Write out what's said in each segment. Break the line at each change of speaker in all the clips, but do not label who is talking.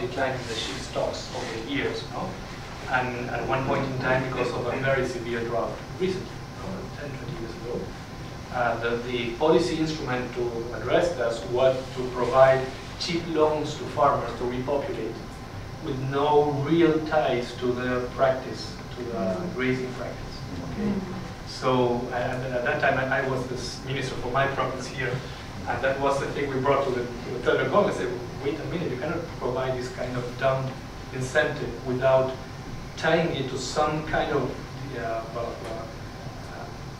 decline in the sheep stocks over the years, no? And at one point in time, because of a very severe drought recently, 10, 20 years ago, the policy instrument to address this was to provide cheap loans to farmers to repopulate with no real ties to the practice, to the grazing practice. Okay? So at that time, I was the minister for my province here, and that was the thing we brought to the federal government. Said, wait a minute, you cannot provide this kind of dumb incentive without tying it to some kind of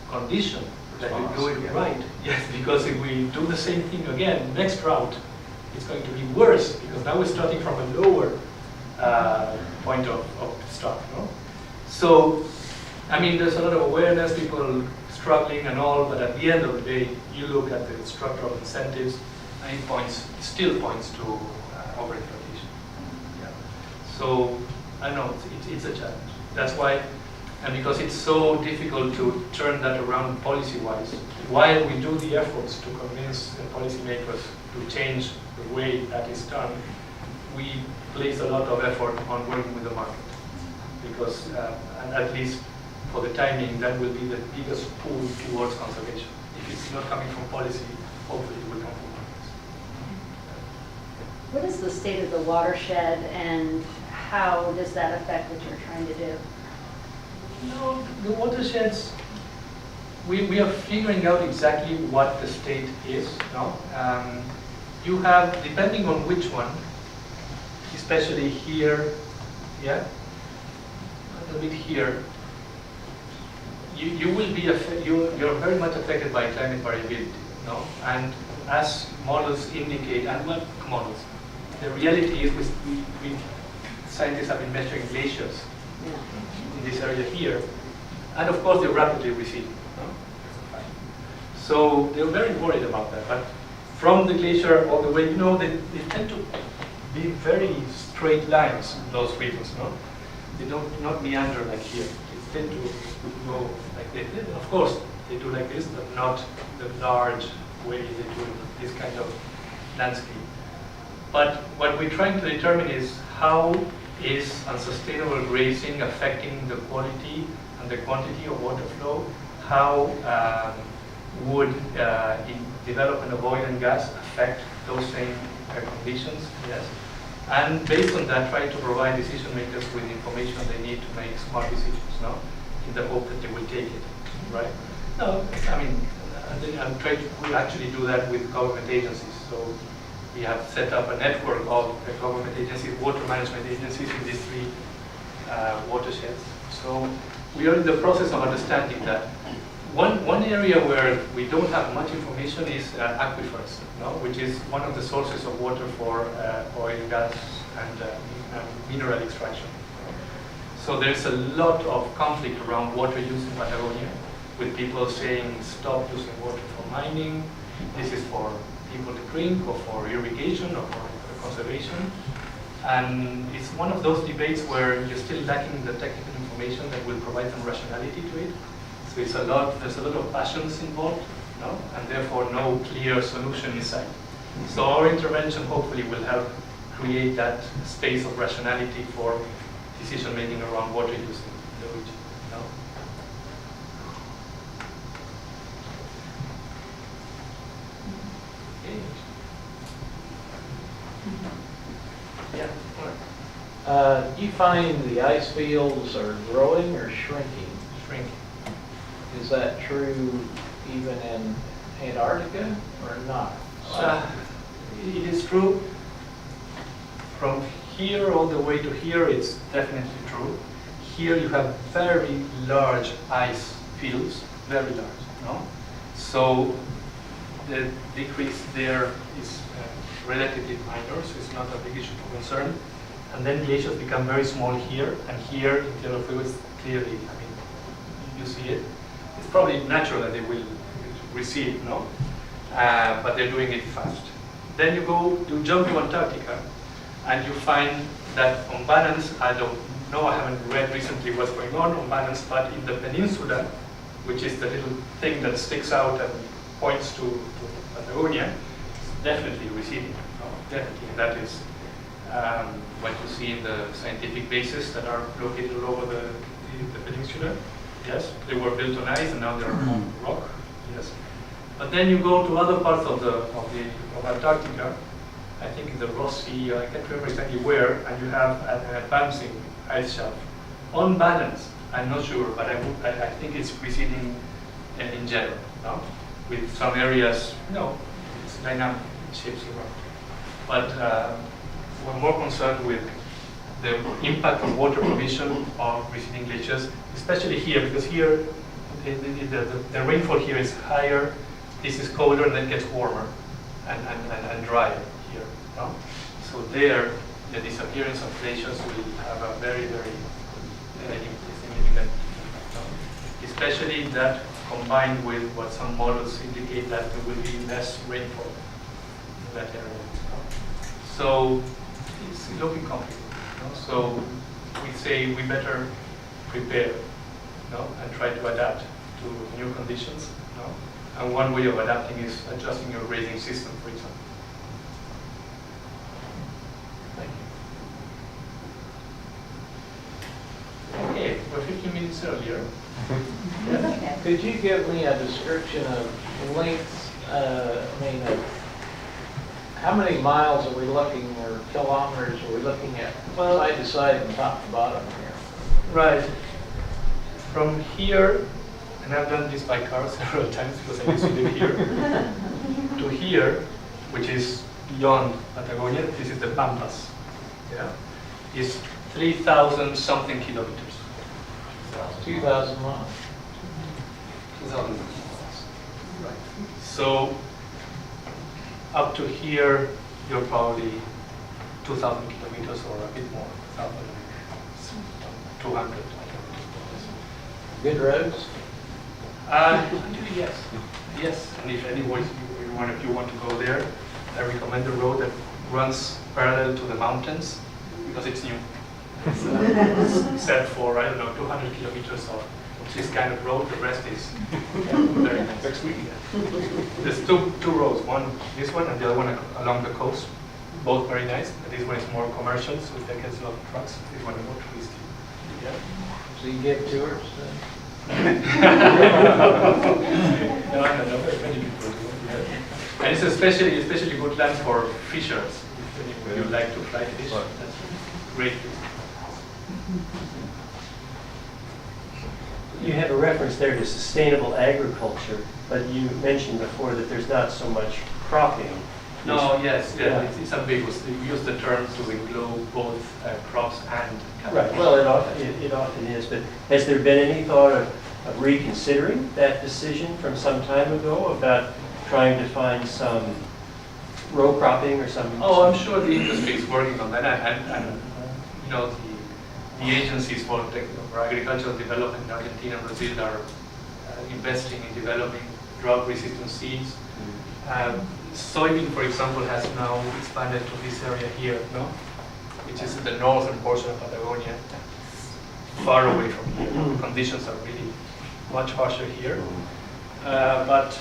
condition that you do it right. Yes, because if we do the same thing again, next drought, it's going to be worse, because now we're starting from a lower point of start. No? So, I mean, there's a lot of awareness, people struggling and all, but at the end of the day, you look at the structural incentives, and it still points to over-exploitation. Yeah. So, I know, it's a challenge. That's why, and because it's so difficult to turn that around policy-wise, while we do the efforts to convince the policymakers to change the way that is done, we place a lot of effort on working with the market. Because, and at least for the timing, that will be the biggest pull towards conservation. If it's not coming from policy, hopefully it will come from markets.
What is the state of the watershed, and how does that affect what you're trying to do?
No, the watersheds, we are figuring out exactly what the state is. No? You have, depending on which one, especially here, yeah, a little bit here, you will be you're very much affected by climate variability, no? And as models indicate, and what models, the reality is we scientists have been measuring glaciers in this area here, and of course they're rapidly receding. No? So they're very worried about that. But from the glacier all the way, you know, they tend to be very straight lines, those rivers, no? They don't not meander like here. They tend to go like they did. Of course, they do like this, but not the large way they do this kind of landscape. But what we're trying to determine is how is unsustainable grazing affecting the quality and the quantity of water flow? How would development of oil and gas affect those same conditions? Yes. And based on that, try to provide decision makers with information they need to make smart decisions, no? In the hope that they will take it, right? No, I mean, I'm trying to actually do that with government agencies. So we have set up a network of government agencies, water management agencies in these three watersheds. So we are in the process of understanding that. One area where we don't have much information is aquifers, no? Which is one of the sources of water for oil, gas, and mineral extraction. So there's a lot of conflict around water use in Patagonia, with people saying stop using water for mining, this is for people to drink, or for irrigation, or for conservation. And it's one of those debates where you're still lacking the technical information that will provide some rationality to it. So there's a lot of passions involved, no? And therefore no clear solution in sight. So our intervention hopefully will help create that space of rationality for decision making around water use in the region. No? Okay. Yeah. All right.
Do you find the ice fields are growing or shrinking?
Shrinking.
Is that true even in Antarctica or not?
It is true. From here all the way to here, it's definitely true. Here you have very large ice fields, very large. No? So the decrease there is relatively minor, so it's not a big issue for concern. And then glaciers become very small here, and here in Tierra del Fuego is clearly, I mean, you see it. It's probably natural that they will recede, no? But they're doing it fast. Then you jump to Antarctica, and you find that on balance, I don't know, I haven't read recently what's going on balance, but in the peninsula, which is the little thing that sticks out and points to Patagonia, it's definitely receding, no? Definitely, and that is what you see in the scientific bases that are located all over the peninsula. Yes, they were built on ice and now they're on rock. Yes, but then you go to other parts of Antarctica. I think in the Ross Sea, I can't remember exactly where, and you have an advancing ice shelf. On balance, I'm not sure, but I think it's receding in general, no? With some areas, it's dynamic, it shapes around. But we're more concerned with the impact on water provision of receding glaciers, especially here, because here the rainfall here is higher, this is colder, and then gets warmer and drier here. No? So there, the disappearance of glaciers will have a very, very significant, especially that combined with what some models indicate that there will be less rainfall in that area. So it's looking complicated. So we say we better prepare and try to adapt to new conditions. And one way of adapting is adjusting your grazing system, for example. Thank you. Okay, we're 15 minutes earlier.
Okay.
Could you give me a description of lengths, how many miles are we looking, or kilometers are we looking at, side to side and top to bottom here?
Right. From here, and I've done this by car several times because I used to live here, to here, which is beyond Patagonia, this is the Pampas, is 3,000 something kilometers.
2,000 miles.
2,000 miles. Right. So up to here, you're probably 2,000 kilometers or a bit more, 200.
Good roads?
Yes. Yes. And if if you want to go there, I recommend the road that runs parallel to the mountains because it's new. It's set for, 200 kilometers of this kind of road. The rest is very nice. Next week. There's two roads. One, this one, and the other one along the coast. Both very nice. But this one is more commercial, so it gets a lot of trucks. This one is more touristy. Yeah.
So you give tours then?
No, many people do. Yeah. And it's especially good land for fishers. If you like to fly fish, that's great.
You have a reference there to sustainable agriculture, but you mentioned before that there's not so much cropping.
No, yes, it's ambiguous. You use the term to include both crops and cattle.
Right, well, it often is, but has there been any thought of reconsidering that decision from some time ago about trying to find some row cropping or some...
Oh, I'm sure the industry is working on that, and the agencies for agricultural development in Argentina and Brazil are investing in developing drought-resistant seeds. Soybean, for example, has now expanded to this area here, which is the northern portion of Patagonia, far away from here. The conditions are really much harsher here. But,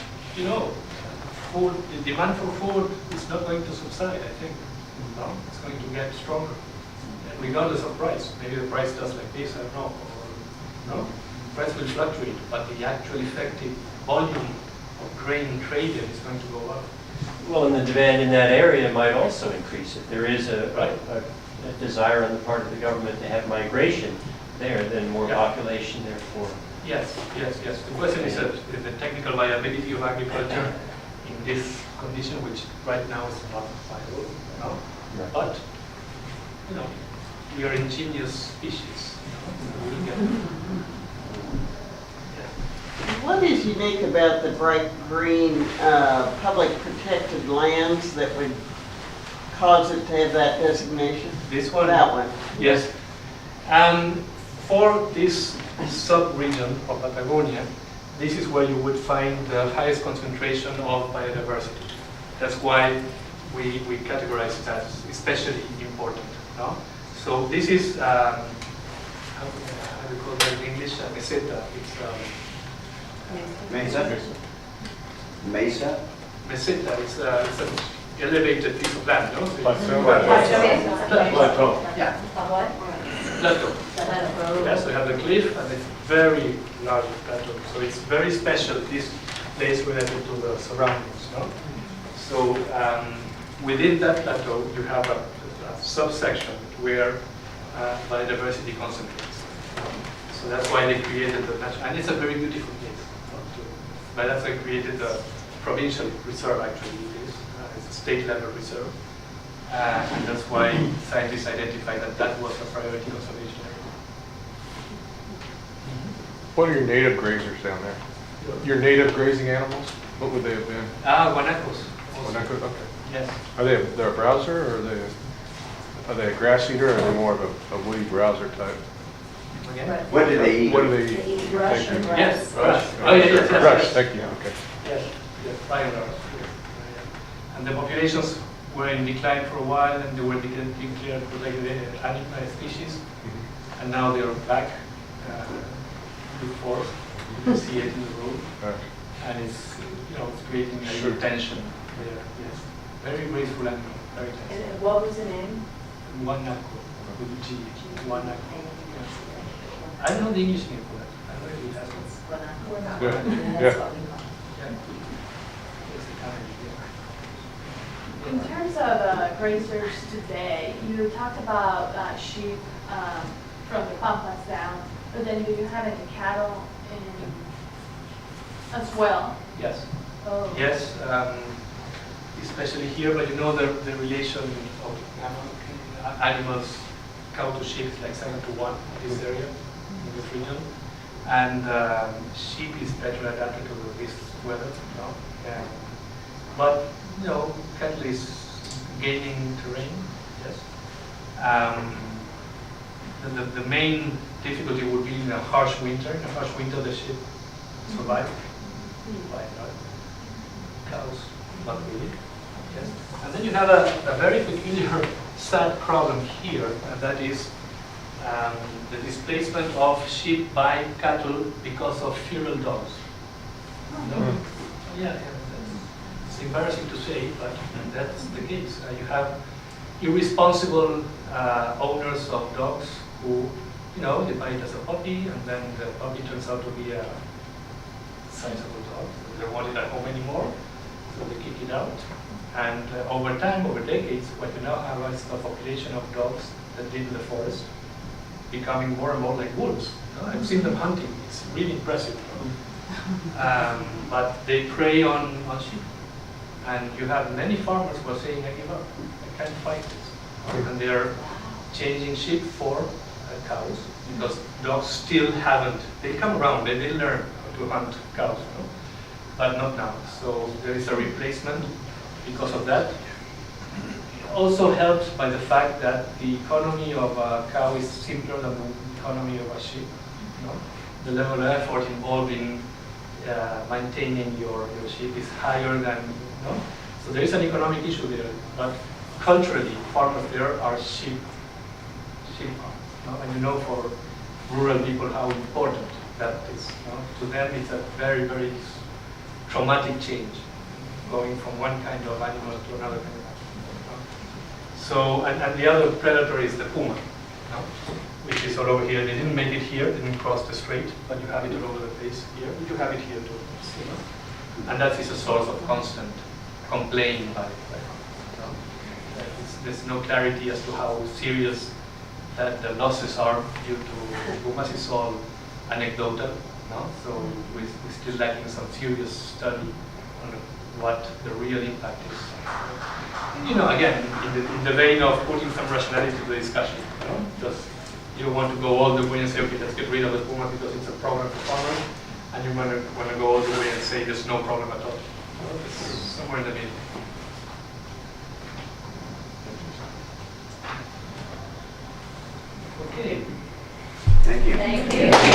food, the demand for food is not going to subside, I think. It's going to get stronger, regardless of price. Maybe the price does like this, I don't know. Or, price will fluctuate, but the actual effective volume of grain traded is going to go up.
Well, and the demand in that area might also increase. If there is a desire on the part of the government to have migration there, then more population, therefore.
Yes. The question is the technical viability of agriculture in this condition, which right now is not viable.
Right.
But, we are ingenious species. We'll get
What is unique about the bright green public protected lands that would cause it to have that designation?
This one?
That one.
Yes. For this sub-region of Patagonia, this is where you would find the highest concentration of biodiversity. That's why we categorize it as especially important. So this is, how do you call that in English? Meseta. It's
Mesa? Mesa?
meseta. It's elevated piece of land, no?
Plateau.
Plateau. Yeah,
What?
plateau. Yes, we have the cliff and it's very large plateau. So it's very special, this place related to the surroundings, no? So within that plateau, you have a subsection where biodiversity concentrates. So that's why they created the national, and it's a very beautiful place. But that's why they created the provincial reserve, actually. It's a state level reserve. And that's why scientists identified that that was a priority conservation area.
What are your native grazers down there? Your native grazing animals? What would they have been?
Guanacos.
Okay.
Yes.
Are they a browser, or are they a grass eater, or are they more of a woody browser type?
Again?
What do they eat?
What do they eat?
They eat brush
Thank
and
you.
grass.
Yes.
Brush.
Oh, yeah, yes, yes,
Brush,
yes.
thank you, okay.
Yes, yes, prior to ours. Yeah. And the populations were in decline for a while, and they were declared protected animal species, and now they are back in force. You see it in the road,
Right.
and it's it's creating a
Sure.
tension there. Yes, very graceful animal, very tense.
And what was the name?
Guanaco, with G, Guanaco. Yes. I don't know the English name for that. I don't know if it has one.
Yeah.
Yeah.
Yeah.
It's the kind of, yeah.
In terms of grazers today, you talked about sheep from the Pampas down, but then do you have any cattle as well?
Yes.
Oh.
Yes, especially here, but the relation of animals, cow to sheep is like 7-to-1 in this area, in this region. And sheep is better adapted to this weather, but cattle is gaining terrain, yes. The main difficulty would be in a harsh winter. In a harsh winter, the sheep survive. By and large. Cows, not really. Yes. And then you have a very peculiar, sad problem here, and that is the displacement of sheep by cattle because of feral dogs. No? Yeah, it's embarrassing to say, but that's the case. You have irresponsible owners of dogs who, they buy it as a puppy, and then the puppy turns out to be a sizable dog. They don't want it at home anymore, so they kick it out. And over time, over decades, what you now have is a population of dogs that live in the forest, becoming more and more like wolves. I've seen them hunting. It's really impressive. But they prey on sheep. And you have many farmers who are saying, I give up. I can't fight this. And they are changing sheep for cows, because dogs still haven't. They come around, they learn how to hunt cows, but not now. So there is a replacement because of that. Also helped by the fact that the economy of a cow is simpler than the economy of a sheep. The level of effort involved in maintaining your sheep is higher than, So there is an economic issue there, but culturally, farmers there are sheep farmers. And for rural people how important that is. To them, it's a very, very traumatic change, going from one kind of animal to another kind of animal. So, and the other predator is the puma, which is all over here. They didn't make it here, didn't cross the strait, but you have it all over the place here. You have it here too, and that is a source of constant complaint by there's no clarity as to how serious that the losses are due to pumas. Is all anecdotal, so we're still lacking some serious study on what the real impact is. Again, in the vein of putting some rationality to the discussion, just you don't want to go all the way and say, okay, let's get rid of the puma because it's a problem for farmers, and you want to go all the way and say there's no problem at all. It's somewhere in the middle. Okay.
Thank you.
Thank you.